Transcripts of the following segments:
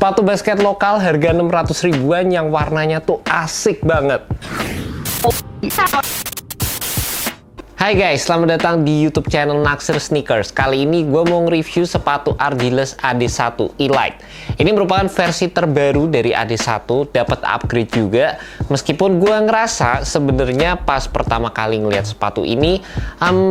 Sepatu basket lokal harga 600 ribuan yang warnanya tuh asik banget. Hai guys, selamat datang di YouTube channel Naksir Sneakers. Kali ini gue mau nge-review sepatu Ardiles AD1 Elite. Ini merupakan versi terbaru dari AD1, dapat upgrade juga. Meskipun gue ngerasa sebenarnya pas pertama kali ngeliat sepatu ini,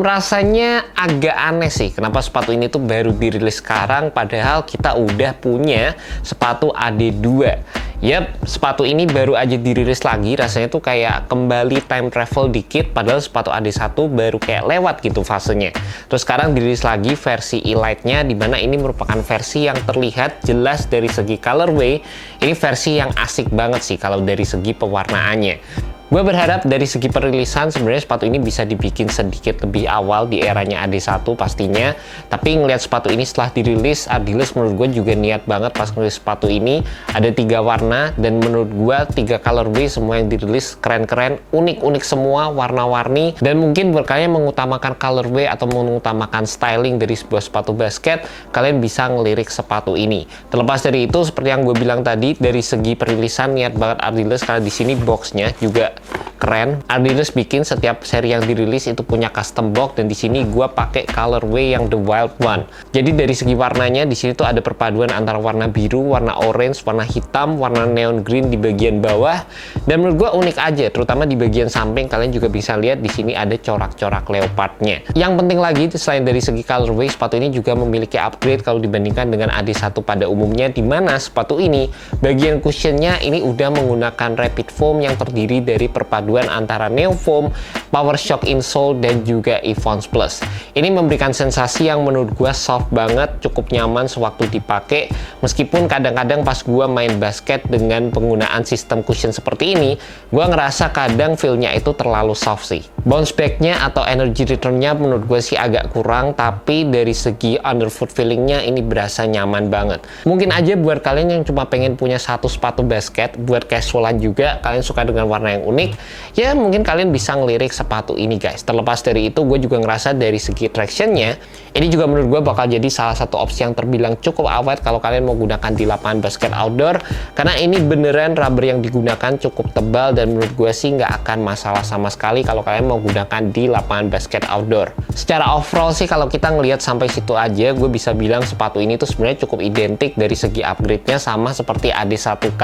rasanya agak aneh sih. Kenapa sepatu ini tuh baru dirilis sekarang, padahal kita udah punya sepatu AD2. Yap, sepatu ini baru aja dirilis lagi, rasanya tuh kayak kembali time travel dikit, padahal sepatu AD1 baru kayak lewat gitu fasenya. Terus sekarang dirilis lagi versi Elite-nya, dimana ini merupakan versi yang terlihat jelas dari segi colorway. Ini versi yang asik banget sih kalau dari segi pewarnaannya. Gue berharap dari segi perilisan sebenarnya sepatu ini bisa dibikin sedikit lebih awal di eranya AD1 pastinya. Tapi ngelihat sepatu ini setelah dirilis, Ardiles menurut gue juga niat banget pas ngerilis sepatu ini. Ada 3 warna dan menurut gue 3 colorway semua yang dirilis keren-keren, unik-unik semua, warna-warni. Dan mungkin berkalian mengutamakan colorway atau mengutamakan styling dari sebuah sepatu basket, kalian bisa ngelirik sepatu ini. Terlepas dari itu, seperti yang gue bilang tadi, dari segi perilisan niat banget Ardiles karena di sini boxnya juga keren. Ardiles bikin setiap seri yang dirilis itu punya custom box dan di sini gua pakai colorway yang the wild one. Jadi dari segi warnanya di sini tuh ada perpaduan antara warna biru, warna orange, warna hitam, warna neon green di bagian bawah. Dan menurut gua unik aja, terutama di bagian samping kalian juga bisa lihat di sini ada corak-corak leopardnya. Yang penting lagi selain dari segi colorway, sepatu ini juga memiliki upgrade kalau dibandingkan dengan AD1 pada umumnya, di mana sepatu ini bagian cushionnya ini udah menggunakan rapid foam yang terdiri dari perpaduan antara Neofoam, Power Shock insole, dan juga Evons Plus. Ini memberikan sensasi yang menurut gua soft banget, cukup nyaman sewaktu dipakai. Meskipun kadang-kadang pas gua main basket dengan penggunaan sistem cushion seperti ini, gua ngerasa kadang feel-nya itu terlalu soft sih. Bounce back-nya atau energy return-nya menurut gue sih agak kurang, tapi dari segi underfoot feeling-nya ini berasa nyaman banget. Mungkin aja buat kalian yang cuma pengen punya satu sepatu basket, buat casualan juga, kalian suka dengan warna yang unik, ya mungkin kalian bisa ngelirik sepatu ini guys. Terlepas dari itu, gue juga ngerasa dari segi traction-nya, ini juga menurut gue bakal jadi salah satu opsi yang terbilang cukup awet kalau kalian mau gunakan di lapangan basket outdoor, karena ini beneran rubber yang digunakan cukup tebal dan menurut gue sih nggak akan masalah sama sekali kalau kalian mau gunakan di lapangan basket outdoor. Secara overall sih kalau kita ngelihat sampai situ aja, gue bisa bilang sepatu ini tuh sebenarnya cukup identik dari segi upgrade-nya sama seperti AD1K.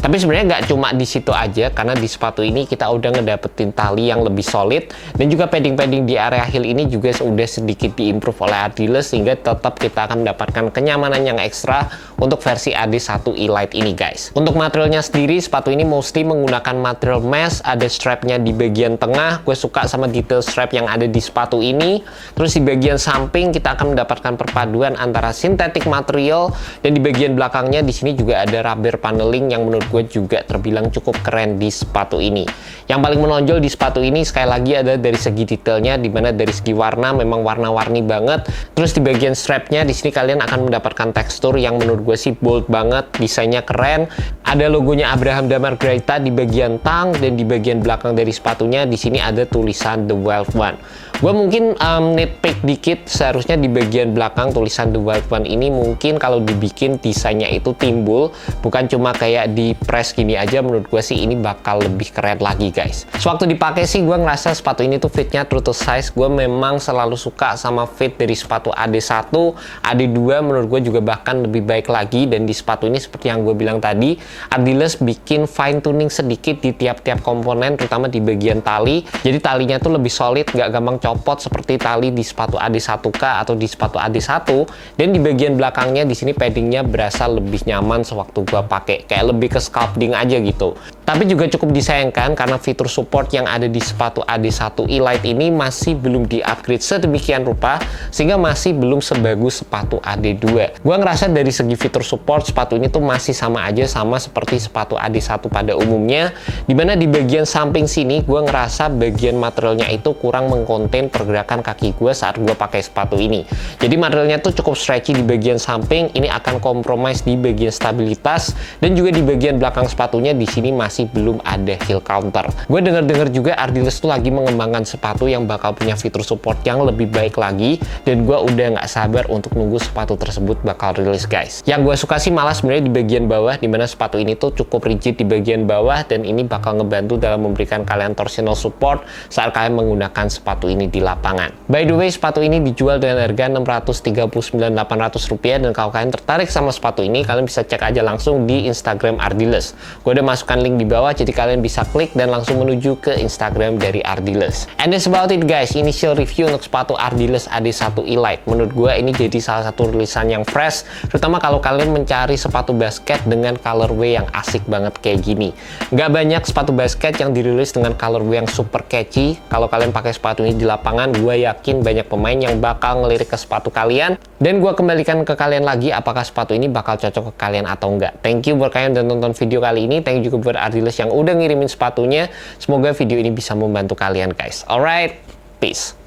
Tapi sebenarnya nggak cuma di situ aja, karena di sepatu ini kita udah ngedapetin tali yang lebih solid dan juga padding-padding di area heel ini juga sudah sedikit diimprove oleh Ardiles sehingga tetap kita akan mendapatkan kenyamanan yang ekstra untuk versi AD1 Elite ini guys. Untuk materialnya sendiri, sepatu ini mostly menggunakan material mesh, ada strapnya di bagian tengah. Gue suka sama detail strap yang ada di sepatu ini. Terus di bagian samping kita akan mendapatkan perpaduan antara sintetik material dan di bagian belakangnya di sini juga ada rubber paneling yang menurut gue juga terbilang cukup keren di sepatu ini. Yang paling menonjol di sepatu ini sekali lagi ada dari segi detailnya, dimana dari segi warna memang warna-warni banget. Terus di bagian strapnya di sini kalian akan mendapatkan tekstur yang menurut gue sih bold banget, desainnya keren. Ada logonya Abraham Damar Greita di bagian tang dan di bagian belakang dari sepatunya di sini ada tulisan The Wild One. Gue mungkin nitpick dikit, seharusnya di bagian belakang tulisan The Wild One ini mungkin kalau dibikin desainnya itu timbul, bukan cuma kayak di press gini aja. Menurut gue sih ini bakal lebih keren lagi guys. Sewaktu dipakai sih gue ngerasa sepatu ini tuh fitnya true to size. Gue memang selalu suka sama fit dari sepatu AD1, AD2 menurut gue juga bahkan lebih baik lagi. Dan di sepatu ini seperti yang gue bilang tadi, Ardiles bikin fine tuning sedikit di tiap-tiap komponen, terutama di bagian tali. Jadi talinya tuh lebih solid, gak gampang copot seperti tali di sepatu AD1K atau di sepatu AD1. Dan di bagian belakangnya di sini paddingnya berasa lebih nyaman sewaktu gua pakai, kayak lebih ke sculpting aja gitu. Tapi juga cukup disayangkan karena fitur support yang ada di sepatu AD1 Elite ini masih belum di-upgrade sedemikian rupa sehingga masih belum sebagus sepatu AD2. Gua ngerasa dari segi fitur support sepatu ini tuh masih sama aja, sama seperti sepatu AD1 pada umumnya, dimana di bagian samping sini gua ngerasa bagian materialnya itu kurang mengkonten pergerakan kaki gue saat gue pakai sepatu ini. Jadi materialnya tuh cukup stretchy di bagian samping, ini akan kompromis di bagian stabilitas, dan juga di bagian belakang sepatunya di sini masih masih belum ada heel counter. Gue denger-denger juga Ardiles tuh lagi mengembangkan sepatu yang bakal punya fitur support yang lebih baik lagi, dan gue udah nggak sabar untuk nunggu sepatu tersebut bakal rilis guys. Yang gue suka sih malah sebenarnya di bagian bawah, dimana sepatu ini tuh cukup rigid di bagian bawah, dan ini bakal ngebantu dalam memberikan kalian torsional support saat kalian menggunakan sepatu ini di lapangan. By the way, sepatu ini dijual dengan harga Rp639.800, dan kalau kalian tertarik sama sepatu ini, kalian bisa cek aja langsung di Instagram Ardiles. Gue udah masukkan link di bawah, jadi kalian bisa klik dan langsung menuju ke Instagram dari Ardiles. And that's about it guys, initial review untuk sepatu Ardiles AD1 Elite. Menurut gue ini jadi salah satu rilisan yang fresh, terutama kalau kalian mencari sepatu basket dengan colorway yang asik banget kayak gini. Nggak banyak sepatu basket yang dirilis dengan colorway yang super catchy. Kalau kalian pakai sepatu ini di lapangan, gue yakin banyak pemain yang bakal ngelirik ke sepatu kalian, dan gue kembalikan ke kalian lagi apakah sepatu ini bakal cocok ke kalian atau enggak. Thank you buat kalian yang udah nonton video kali ini. Thank you juga buat Ardiles yang udah ngirimin sepatunya. Semoga video ini bisa membantu kalian guys. Alright, peace.